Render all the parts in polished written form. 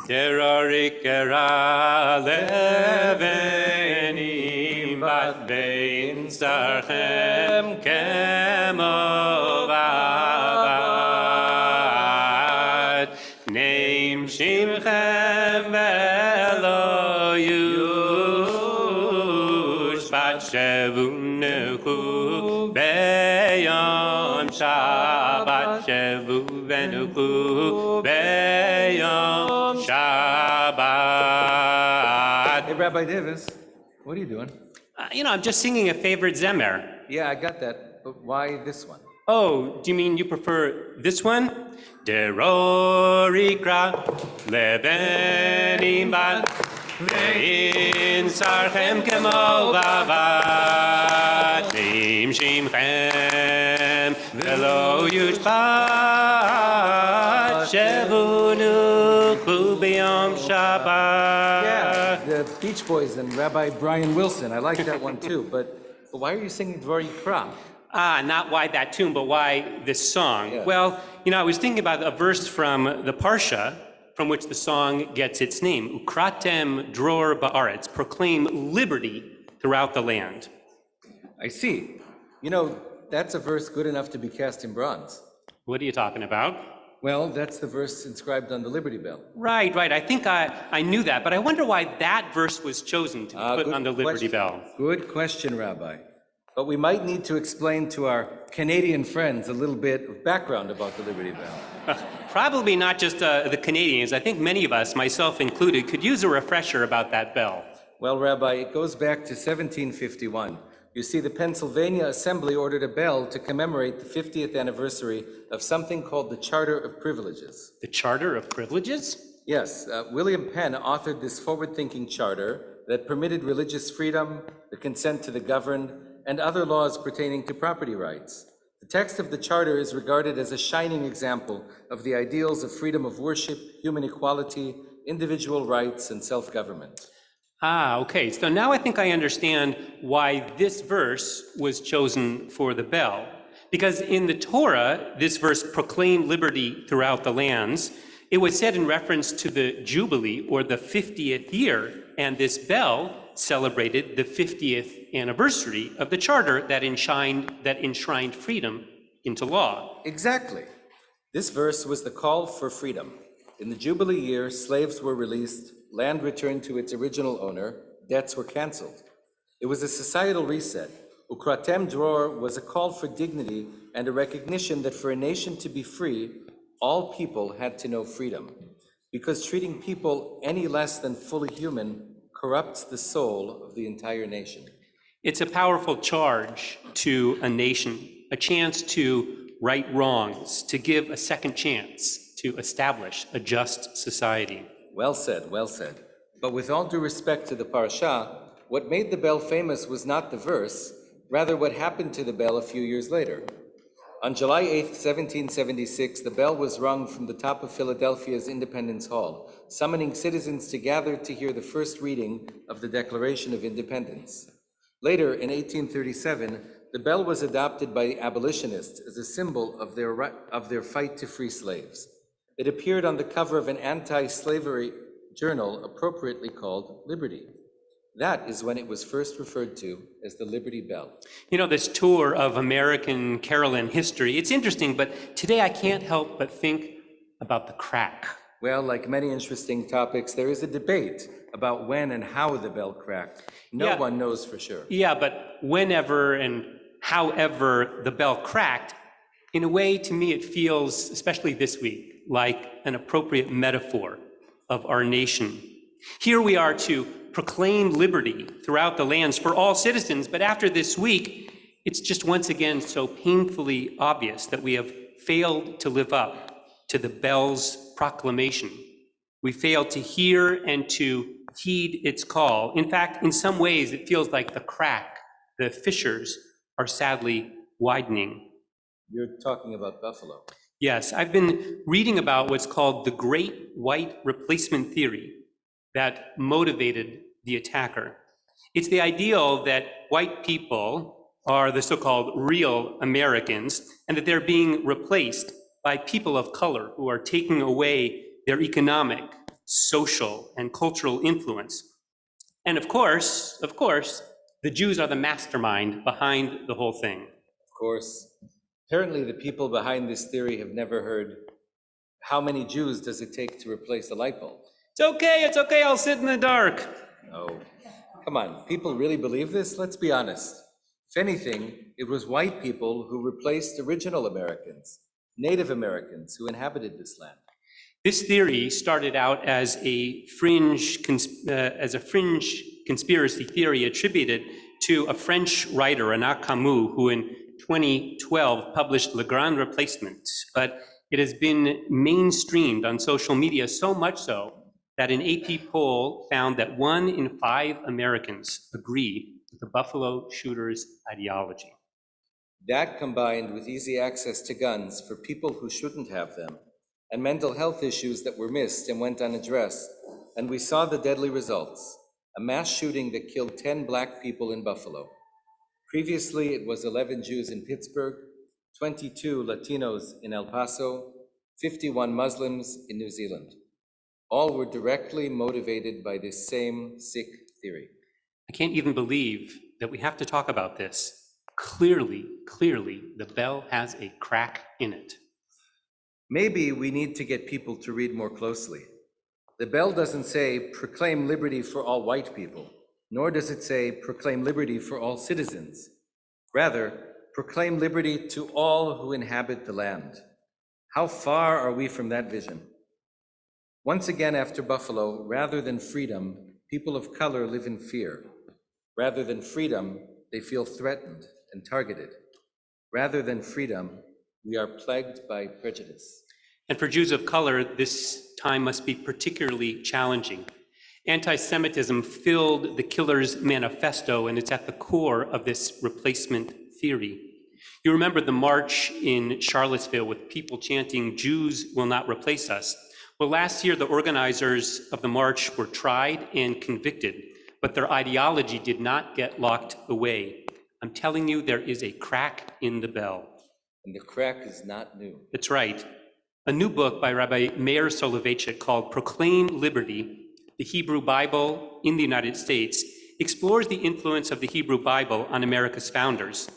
Terorik era levenim bat bein sarchem kemovad name shimchem velo yush bat shevunechu beyom Shabbat shevunechu beyom Shabbat. Hey, Rabbi Davis, what are you doing? I'm just singing a favorite Zemer. Yeah, I got that, but why this one? Oh, do you mean you prefer this one? Derorikra levenim bat ve'in sarchem kemo vavat nim shimchem velo yushpat shevunuchu b'yom Shabbat. Yeah, the Beach Boys and Rabbi Brian Wilson. I like that one too, but why are you singing Dvari Kra? Not why that tune, but why this song. Yeah. Well, I was thinking about a verse from the Parsha from which the song gets its name. Ukratem dror ba'aretz, proclaim liberty throughout the land. I see. That's a verse good enough to be cast in bronze. What are you talking about? Well, that's the verse inscribed on the Liberty Bell. Right. I think I knew that, but I wonder why that verse was chosen to be put on the Liberty Bell. Good question, Rabbi. But we might need to explain to our Canadian friends a little bit of background about the Liberty Bell. Probably not just the Canadians. I think many of us, myself included, could use a refresher about that bell. Well, Rabbi, it goes back to 1751. You see, the Pennsylvania Assembly ordered a bell to commemorate the 50th anniversary of something called the Charter of Privileges. The Charter of Privileges? Yes, William Penn authored this forward-thinking charter that permitted religious freedom, the consent to the governed, and other laws pertaining to property rights. The text of the charter is regarded as a shining example of the ideals of freedom of worship, human equality, individual rights, and self-government. Okay. So now I think I understand why this verse was chosen for the bell. Because in the Torah, this verse proclaimed liberty throughout the lands. It was said in reference to the Jubilee, or the 50th year, and this bell celebrated the 50th anniversary of the charter that enshrined freedom into law. Exactly. This verse was the call for freedom. In the Jubilee year, slaves were released, land returned to its original owner, debts were canceled. It was a societal reset. Ukratem dror was a call for dignity and a recognition that for a nation to be free, all people had to know freedom. Because treating people any less than fully human corrupts the soul of the entire nation. It's a powerful charge to a nation, a chance to right wrongs, to give a second chance to establish a just society. Well said, well said. But with all due respect to the Parsha, what made the bell famous was not the verse, rather what happened to the bell a few years later. On July 8th, 1776, the bell was rung from the top of Philadelphia's Independence Hall, summoning citizens to gather to hear the first reading of the Declaration of Independence. Later, in 1837, the bell was adopted by abolitionists as a symbol of their fight to free slaves. It appeared on the cover of an anti-slavery journal appropriately called Liberty. That is when it was first referred to as the Liberty Bell. This tour of American Carolyn history, it's interesting, but today I can't help but think about the crack. Well, like many interesting topics, there is a debate about when and how the bell cracked. No one knows for sure. Yeah, but whenever and however the bell cracked, in a way, to me, it feels, especially this week, like an appropriate metaphor of our nation. Here we are to proclaim liberty throughout the lands for all citizens, but after this week, it's just once again so painfully obvious that we have failed to live up to the bell's proclamation. We failed to hear and to heed its call. In fact, in some ways, it feels like the crack, the fissures, are sadly widening. You're talking about Buffalo. Yes, I've been reading about what's called the Great White Replacement Theory that motivated the attacker. It's the ideal that white people are the so-called real Americans and that they're being replaced by people of color who are taking away their economic, social and cultural influence. And of course, the Jews are the mastermind behind the whole thing. Of course. Apparently, the people behind this theory have never heard, how many Jews does it take to replace a light bulb? It's okay, I'll sit in the dark. No. Come on, people really believe this? Let's be honest. If anything, it was white people who replaced original Americans, Native Americans who inhabited this land. This theory started out as a fringe conspiracy theory attributed to a French writer, René Camus, who in 2012 published Le Grand Replacement. But it has been mainstreamed on social media, so much so that an AP poll found that 1 in 5 Americans agree with the Buffalo shooters' ideology. That, combined with easy access to guns for people who shouldn't have them, and mental health issues that were missed and went unaddressed, and we saw the deadly results, a mass shooting that killed 10 Black people in Buffalo. Previously, it was 11 Jews in Pittsburgh, 22 Latinos in El Paso, 51 Muslims in New Zealand. All were directly motivated by this same sick theory. I can't even believe that we have to talk about this. Clearly, the bell has a crack in it. Maybe we need to get people to read more closely. The bell doesn't say, proclaim liberty for all white people, nor does it say, proclaim liberty for all citizens. Rather, proclaim liberty to all who inhabit the land. How far are we from that vision? Once again, after Buffalo, rather than freedom, people of color live in fear. Rather than freedom, they feel threatened and targeted. Rather than freedom, we are plagued by prejudice. And for Jews of color, this time must be particularly challenging. Anti-Semitism filled the killer's manifesto, and it's at the core of this replacement theory. You remember the march in Charlottesville with people chanting, "Jews will not replace us." Well, last year, the organizers of the march were tried and convicted, but their ideology did not get locked away. I'm telling you, there is a crack in the bell. And the crack is not new. That's right. A new book by Rabbi Meir Soloveitchik called Proclaim Liberty, the Hebrew Bible in the United States, explores the influence of the Hebrew Bible on America's founders.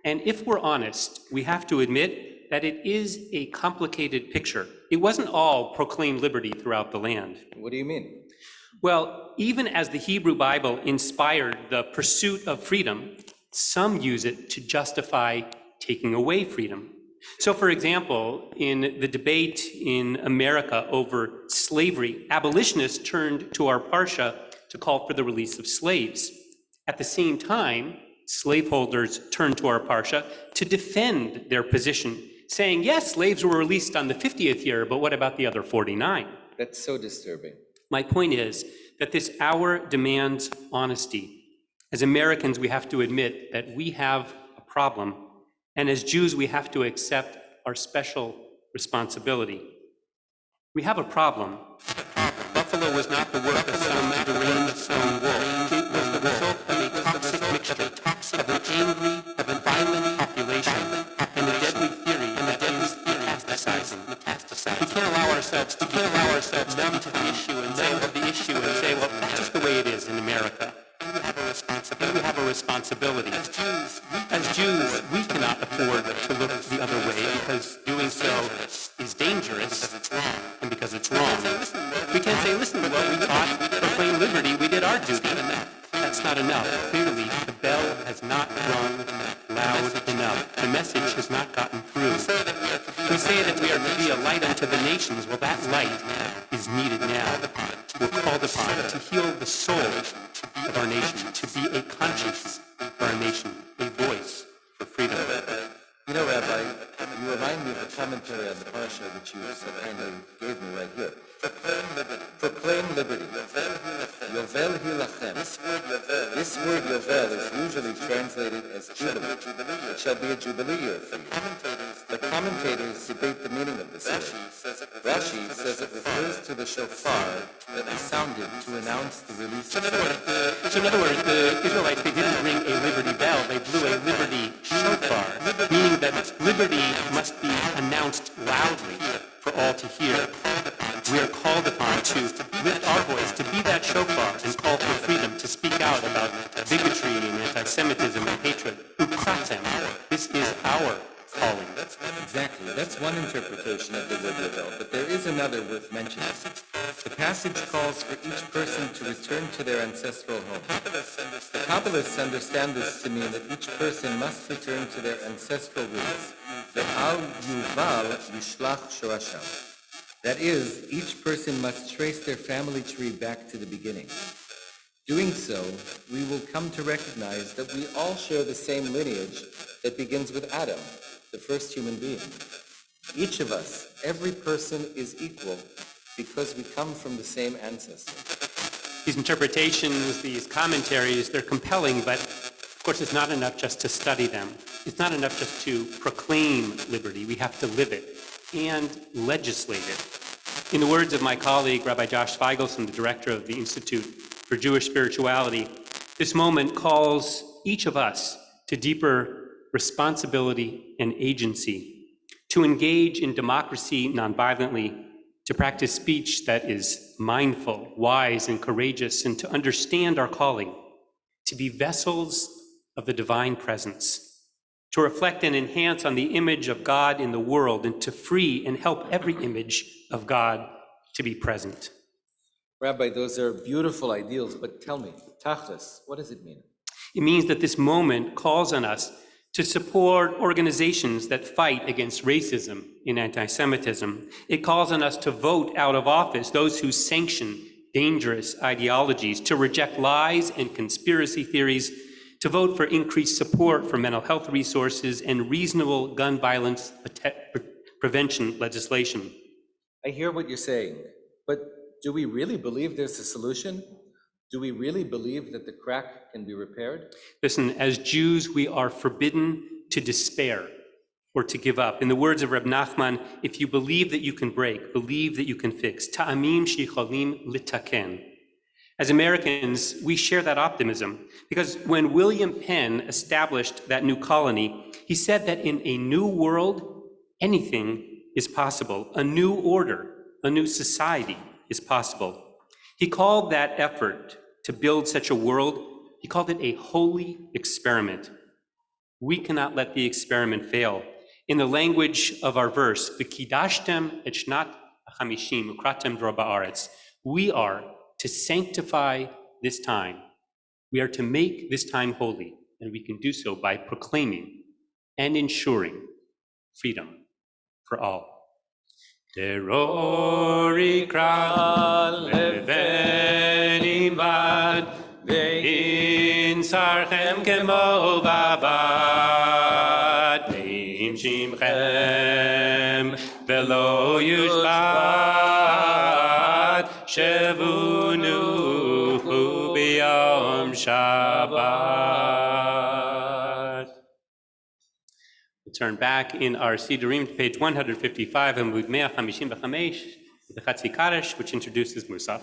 And if we're honest, we have to admit that it is a complicated picture. It wasn't all proclaim liberty throughout the land. What do you mean? Well, even as the Hebrew Bible inspired the pursuit of freedom, some use it to justify taking away freedom. So, for example, in the debate in America over slavery, abolitionists turned to our Parsha to call for the release of slaves. At the same time, slaveholders turned to our Parsha to defend their position, saying, yes, slaves were released on the 50th year, but what about the other 49? That's so disturbing. My point is that this hour demands honesty. As Americans, we have to admit that we have a problem, and as Jews, we have to accept our special responsibility. We have a problem. Buffalo was not the work of some deranged stone wolf. It was the result of a toxic mixture of an angry, of a violent population, and a deadly theory, metastasizing. We can't allow ourselves numb to the issue and say, well, that's just the way it is in America. And we have a responsibility. As Jews, we cannot afford to look the other way because doing so is dangerous and because it's wrong. We can't say, listen, well, we taught proclaim liberty, we did our duty. That's not enough. Clearly, the bell has not rung loud enough. The message has not gotten through. We say that we are to be a light unto the nations. Well, that light is needed now. We're called upon to heal the soul of our nation, to be a conscience for our nation, a voice for freedom. You know, Rabbi, you remind me of the commentary on the Parsha that you so kindly gave me right here. Proclaim liberty. Yovel hi lachem. This word Yovel is usually translated as Jubilee. It shall be a Jubilee year for you. The commentators debate the meaning of this word. Rashi says it refers to the shofar that was sounded to announce the release of slaves. So in other words, the Israelites, they didn't ring a liberty bell, they blew a liberty shofar, meaning that liberty must be announced loudly for all to hear. we are called upon to lift our voice, to be that shofar and call for freedom, to speak out about bigotry and anti-Semitism and hatred. Ukratem. This is our calling. Exactly. That's one interpretation of the word rebel, but there is another worth mentioning. The passage calls for each person to return to their ancestral home. The Kabbalists understand this to mean that each person must return to their ancestral roots. Ve'al yuval yishlach shorasham. That is, each person must trace their family tree back to the beginning. Doing so, we will come to recognize that we all share the same lineage that begins with Adam, the first human being. Each of us, every person, is equal because we come from the same ancestor. These interpretations, these commentaries, they're compelling, but of course it's not enough just to study them. It's not enough just to proclaim liberty. We have to live it and legislate it. In the words of my colleague, Rabbi Josh Feigelson, the director of the Institute for Jewish Spirituality, this moment calls each of us to deeper responsibility and agency, to engage in democracy nonviolently, to practice speech that is mindful, wise, and courageous, and to understand our calling, to be vessels of the divine presence, to reflect and enhance on the image of God in the world, and to free and help every image of God to be present. Rabbi, those are beautiful ideals, but tell me, tachlis, what does it mean? It means that this moment calls on us to support organizations that fight against racism and anti-Semitism. It calls on us to vote out of office those who sanction dangerous ideologies, to reject lies and conspiracy theories, to vote for increased support for mental health resources and reasonable gun violence prevention legislation. I hear what you're saying, but do we really believe there's a solution? Do we really believe that the crack can be repaired? Listen, as Jews, we are forbidden to despair or to give up. In the words of Reb Nachman, if you believe that you can break, believe that you can fix. Ta'amim shicholim litaken. As Americans, we share that optimism because when William Penn established that new colony, he said that in a new world, anything is possible. A new order, a new society is possible. He called that effort to build such a world, he called it a holy experiment. We cannot let the experiment fail. In the language of our verse, V'kidashtem et shnat ha'chamishim ukratem dor ba'aretz, we are to sanctify this time. We are to make this time holy, and we can do so by proclaiming and ensuring freedom for all. Terori kral leveni bad ve'in sarchem kemo vavad ve'im shimchem velo yushbat shevunu b'yom Shabbat. Turn back in our Sidurim to page 155 and Amud 155, the Chatzi Kaddish, which introduces Musaf.